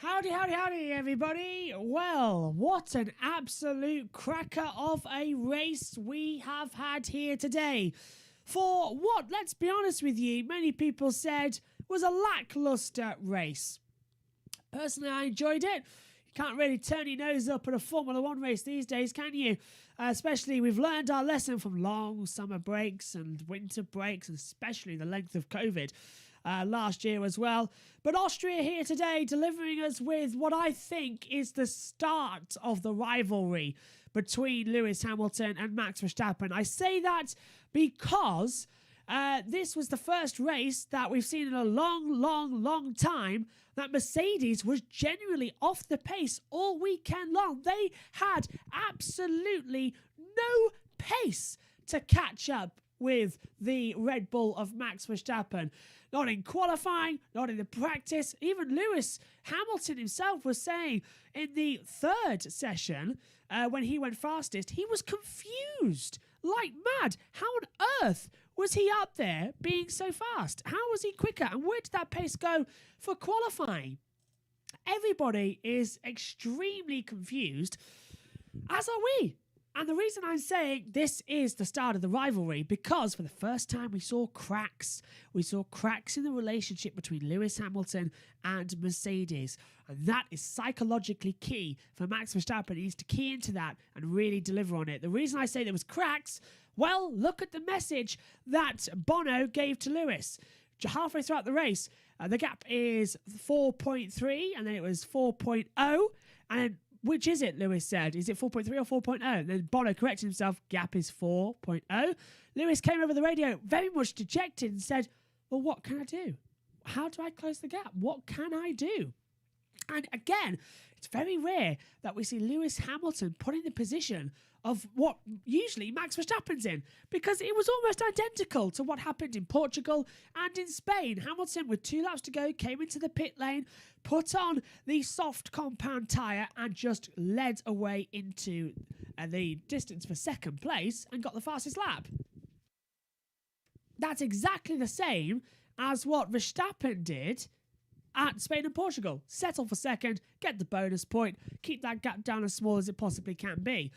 Howdy, howdy, howdy, everybody. Well, what an absolute cracker of a race we have had here today. For what, let's be honest with you, many people said was a lackluster race. Personally, I enjoyed it. You can't really turn your nose up at a Formula One race these days, can you? Especially, we've learned our lesson from long summer breaks and winter breaks, and especially the length of COVID. Last year as well. But Austria here today delivering us with what I think is the start of the rivalry between Lewis Hamilton and Max Verstappen. I say that because this was the first race that we've seen in a long time that Mercedes was genuinely off the pace all weekend long. They had absolutely no pace to catch up with the Red Bull of Max Verstappen. Not in qualifying, not in the practice. Even Lewis Hamilton himself was saying in the third session, when he went fastest, he was confused like mad. How on earth was he up there being so fast? How was he quicker? And where did that pace go for qualifying? Everybody is extremely confused, as are we. And the reason I'm saying this is the start of the rivalry, because for the first time we saw cracks. We saw cracks in the relationship between Lewis Hamilton and Mercedes. And that is psychologically key for Max Verstappen. He needs to key into that and really deliver on it. The reason I say there was cracks, well, look at the message that Bono gave to Lewis. Halfway throughout the race, the gap is 4.3, and then it was 4.0, and then which is it, Lewis said? Is it 4.3 or 4.0? And then Bono corrected himself. Gap is 4.0. Lewis came over the radio very much dejected and said, well, what can I do? How do I close the gap? What can I do? And again, it's very rare that we see Lewis Hamilton put in the position of what usually Max Verstappen's in, because it was almost identical to what happened in Portugal and in Spain. Hamilton, with 2 laps to go, came into the pit lane, put on the soft compound tyre and just led away into the distance for second place and got the fastest lap. That's exactly the same as what Verstappen did at Spain and Portugal. Settle for second, get the bonus point, keep that gap down as small as it possibly can be.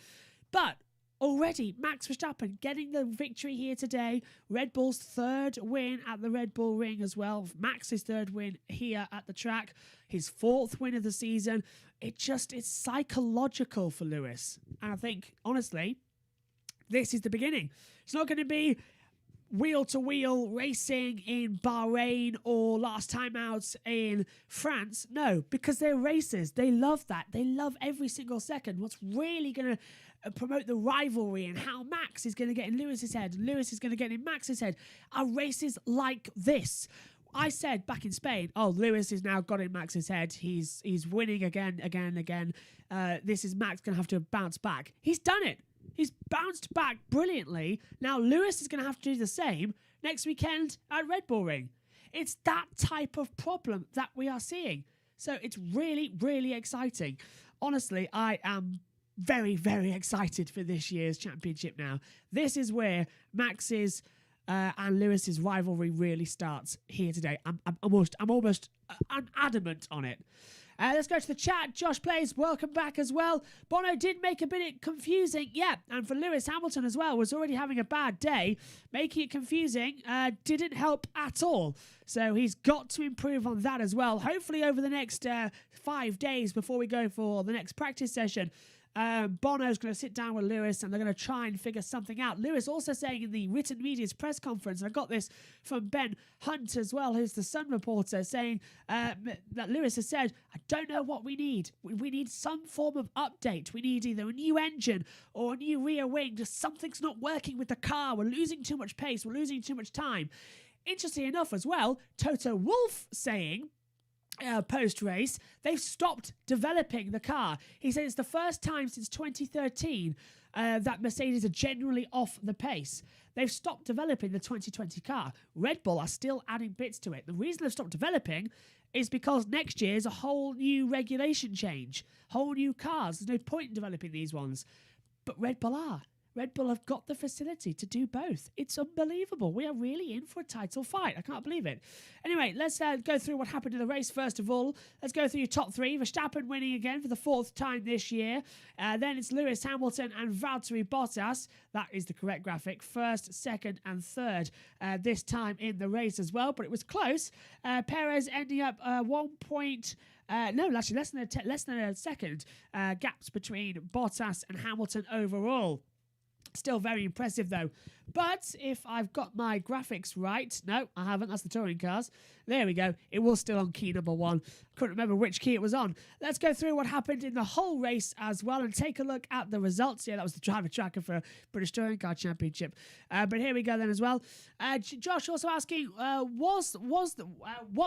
But already, Max Verstappen getting the victory here today. Red Bull's third win at the Red Bull Ring as well. Max's third win here at the track. His fourth win of the season. It's psychological for Lewis. And I think, honestly, this is the beginning. It's not going to be wheel-to-wheel racing in Bahrain or last time out in France. No, because they're racers. They love that. They love every single second. What's really going to promote the rivalry and how Max is going to get in Lewis's head, Lewis is going to get in Max's head, are races like this. I said back in Spain, Lewis has now got in Max's head. He's winning again. This is Max going to have to bounce back. He's done it. He's bounced back brilliantly. Now Lewis is going to have to do the same next weekend at Red Bull Ring. It's that type of problem that we are seeing. So it's really, really exciting. Honestly, I am very, very excited for this year's championship now. This is where Max's and Lewis's rivalry really starts here today. I'm almost adamant on it. Let's go to the chat. Josh Plays, welcome back as well. Bono did make a bit confusing, yeah, and for Lewis Hamilton as well, was already having a bad day. Making it confusing didn't help at all. So he's got to improve on that as well. Hopefully over the next 5 days before we go for the next practice session, Bono's going to sit down with Lewis and they're going to try and figure something out. Lewis also saying in the written media's press conference, and I got this from Ben Hunt as well, who's the Sun reporter, saying that Lewis has said, I don't know what we need. We need some form of update. We need either a new engine or a new rear wing. Just something's not working with the car. We're losing too much pace. We're losing too much time. Interesting enough as well, Toto Wolff saying, post-race, they've stopped developing the car. He said it's the first time since 2013 that Mercedes are generally off the pace. They've stopped developing the 2020 car. Red Bull are still adding bits to it. The reason they've stopped developing is because next year is a whole new regulation change, whole new cars. There's no point in developing these ones. But Red Bull are. Red Bull have got the facility to do both. It's unbelievable. We are really in for a title fight. I can't believe it. Anyway, let's go through what happened in the race first of all. Let's go through your top three. Verstappen winning again for the 4th time this year. Then it's Lewis Hamilton and Valtteri Bottas. That is the correct graphic. 1st, 2nd and 3rd this time in the race as well. But it was close. Perez ending up 1 point... no, actually less than a second gaps between Bottas and Hamilton overall. Still very impressive though. But if I've got my graphics right, no, I haven't. That's the touring cars. There we go. It was still on key number 1. Couldn't remember which key it was on. Let's go through what happened in the whole race as well and take a look at the results. Yeah, that was the driver tracker for British Touring Car Championship. But here we go then as well. Josh also asking, what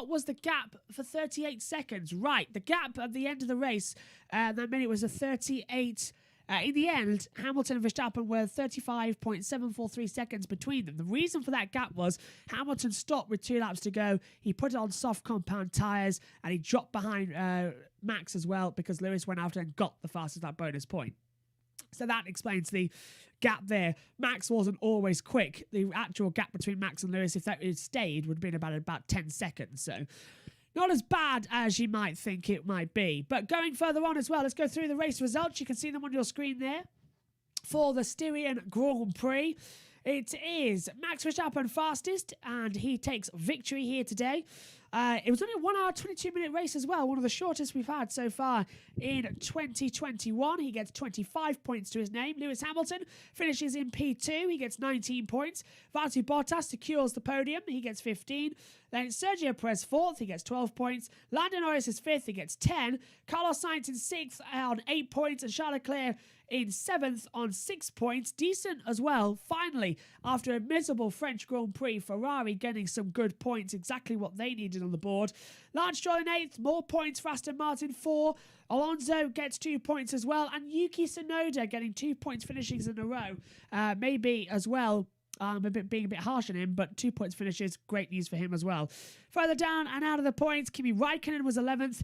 was the gap for 38 seconds? Right, the gap at the end of the race, that meant it was a 38. In the end, Hamilton and Verstappen were 35.743 seconds between them. The reason for that gap was Hamilton stopped with 2 laps to go. He put on soft compound tyres and he dropped behind Max as well because Lewis went after and got the fastest lap bonus point. So that explains the gap there. Max wasn't always quick. The actual gap between Max and Lewis, if that had stayed, would have been about 10 seconds. So not as bad as you might think it might be. But going further on as well, let's go through the race results. You can see them on your screen there. For the Styrian Grand Prix, it is Max Verstappen fastest, and he takes victory here today. It was only a 1 hour, 22-minute race as well, one of the shortest we've had so far in 2021. He gets 25 points to his name. Lewis Hamilton finishes in P2. He gets 19 points. Valtteri Bottas secures the podium. He gets 15. Then Sergio Perez 4th. He gets 12 points. Lando Norris is 5th. He gets 10. Carlos Sainz in 6th on 8 points. And Charles Leclerc in 7th on 6 points. Decent as well. Finally, after a miserable French Grand Prix, Ferrari getting some good points, exactly what they needed on the board. Lance Stroll in 8th, more points for Aston Martin 4. Alonso gets 2 points as well. And Yuki Tsunoda getting 2 points finishings in a row. Maybe as well. Being a bit harsh on him, but 2 points finishes, great news for him as well. Further down and out of the points, Kimi Raikkonen was 11th,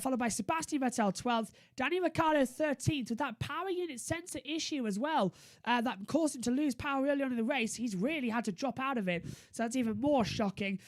followed by Sebastian Vettel 12th, Danny Ricciardo 13th, with that power unit sensor issue as well, that caused him to lose power early on in the race. He's really had to drop out of it, so that's even more shocking.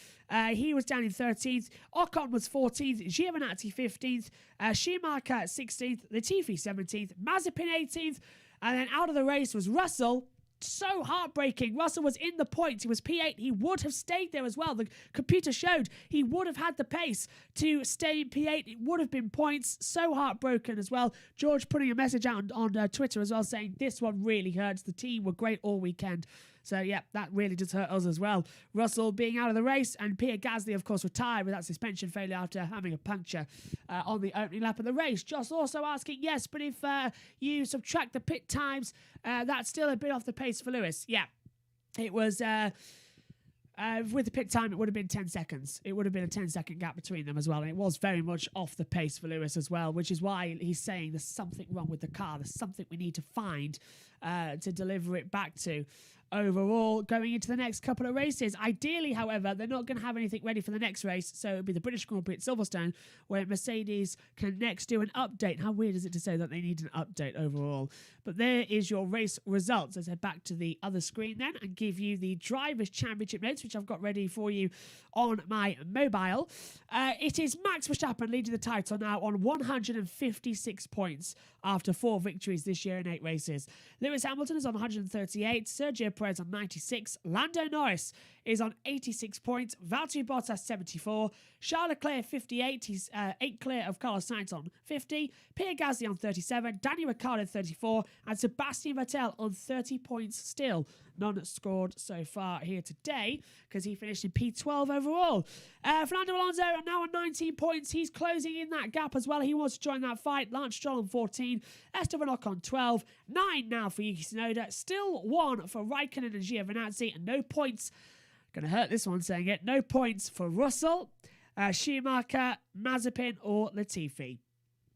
He was down in 13th, Ocon was 14th, Giovinazzi 15th, Schumacher 16th, Latifi 17th, Mazepin 18th, and then out of the race was Russell. So heartbreaking. Russell was in the points. He was P8. He would have stayed there as well. The computer showed he would have had the pace to stay in P8. It would have been points. So heartbroken as well. George putting a message out on Twitter as well saying this one really hurts. The team were great all weekend. So, yeah, that really does hurt us as well. Russell being out of the race, and Pierre Gasly, of course, retired with that suspension failure after having a puncture on the opening lap of the race. Josh also asking, yes, but if you subtract the pit times, that's still a bit off the pace for Lewis. Yeah, it was... with the pit time, it would have been 10 seconds. It would have been a 10-second gap between them as well. And it was very much off the pace for Lewis as well, which is why he's saying there's something wrong with the car. There's something we need to find to deliver it back to. Overall, going into the next couple of races. Ideally, however, they're not going to have anything ready for the next race, so it'll be the British Grand Prix at Silverstone, where Mercedes can next do an update. How weird is it to say that they need an update overall? But there is your race results. Let's head back to the other screen then and give you the Drivers' Championship notes, which I've got ready for you on my mobile. It is Max Verstappen leading the title now on 156 points after 4 victories this year in 8 races. Lewis Hamilton is on 138, Sergio Perez on 96, Lando Norris is on 86 points, Valtteri Bottas 74, Charles Leclerc 58, he's 8 clear of Carlos Sainz on 50, Pierre Gasly on 37, Danny Ricciardo 34, and Sebastian Vettel on 30 points still. None scored so far here today because he finished in P12 overall. Fernando Alonso now on 19 points. He's closing in that gap as well. He wants to join that fight. Lance Stroll on 14. Esteban Ocon 12. 9 now for Yuki Tsunoda. Still 1 for Raikkonen and Giovinazzi. And no points. Going to hurt this one saying it. No points for Russell, Schumacher, Mazepin or Latifi.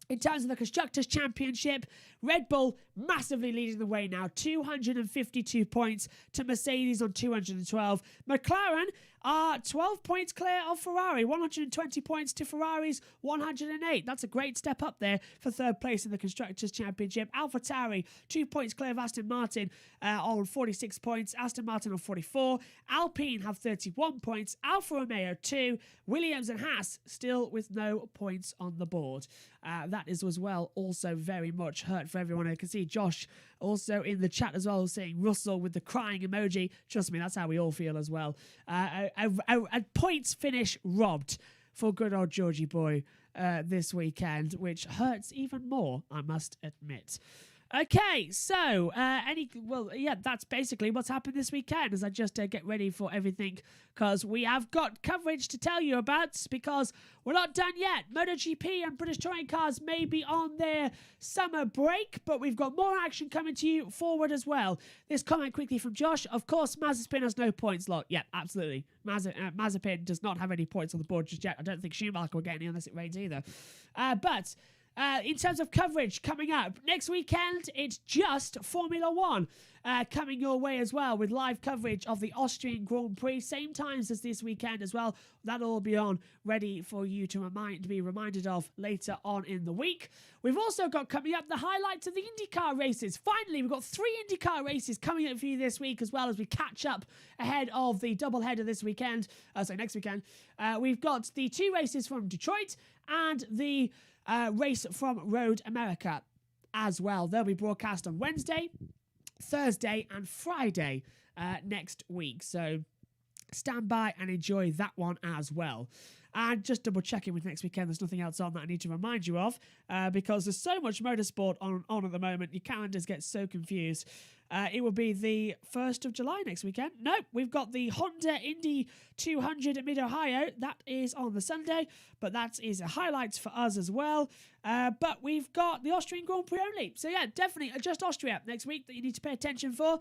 In terms of the Constructors' Championship, Red Bull massively leading the way now, 252 points to Mercedes on 212. McLaren are 12 points clear of Ferrari, 120 points to Ferrari's 108. That's a great step up there for third place in the Constructors' Championship. AlphaTauri, 2 points clear of Aston Martin on 46 points. Aston Martin on 44. Alpine have 31 points. Alfa Romeo 2. Williams and Haas still with no points on the board. That is as well also very much hurt for everyone. I can see Josh also in the chat as well saying Russell with the crying emoji. Trust me, that's how we all feel as well. A points finish robbed for good old Georgie boy this weekend, which hurts even more, I must admit. Okay, so that's basically what's happened this weekend as I just get ready for everything, because we have got coverage to tell you about, because we're not done yet. MotoGP and British Touring Cars may be on their summer break, but we've got more action coming to you forward as well. This comment quickly from Josh. Of course, Mazepin has no points, lot. Yeah, absolutely. Mazepin does not have any points on the board just yet. I don't think Schumacher will get any unless it rains either. In terms of coverage coming up, next weekend, it's just Formula One coming your way as well, with live coverage of the Austrian Grand Prix, same times as this weekend as well. That'll all be on, ready for you to be reminded of later on in the week. We've also got coming up the highlights of the IndyCar races. Finally, we've got 3 IndyCar races coming up for you this week, as well as we catch up ahead of the doubleheader this weekend. Next weekend. We've got the 2 races from Detroit and the race from Road America as well. They'll be broadcast on Wednesday, Thursday and Friday next week. So stand by and enjoy that one as well. And just double checking with next weekend, there's nothing else on that I need to remind you of, because there's so much motorsport on at the moment. Your calendars get so confused. It will be the 1st of July next weekend. Nope, we've got the Honda Indy 200 at Mid-Ohio. That is on the Sunday, but that is highlights for us as well. But we've got the Austrian Grand Prix only. So yeah, definitely just Austria next week that you need to pay attention for.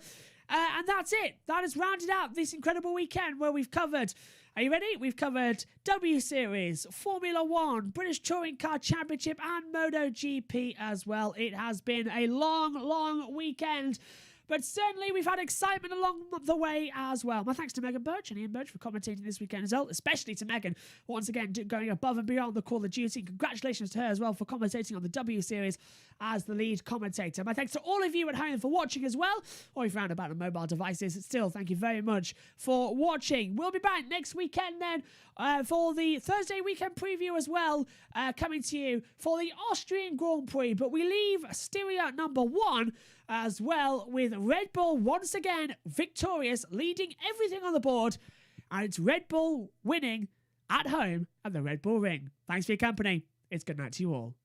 And that's it. That has rounded out this incredible weekend where we've covered... Are you ready? We've covered W Series, Formula One, British Touring Car Championship and MotoGP as well. It has been a long, long weekend. But certainly we've had excitement along the way as well. My thanks to Megan Birch and Ian Birch for commentating this weekend as well, especially to Megan, once again, going above and beyond the Call of Duty. Congratulations to her as well for commentating on the W Series as the lead commentator. My thanks to all of you at home for watching as well, or if you're about on mobile devices. Still, thank you very much for watching. We'll be back next weekend then for the Thursday weekend preview as well, coming to you for the Austrian Grand Prix. But we leave Styria number 1 as well, with Red Bull once again victorious, leading everything on the board, and it's Red Bull winning at home at the Red Bull Ring. Thanks for your company. It's good night to you all.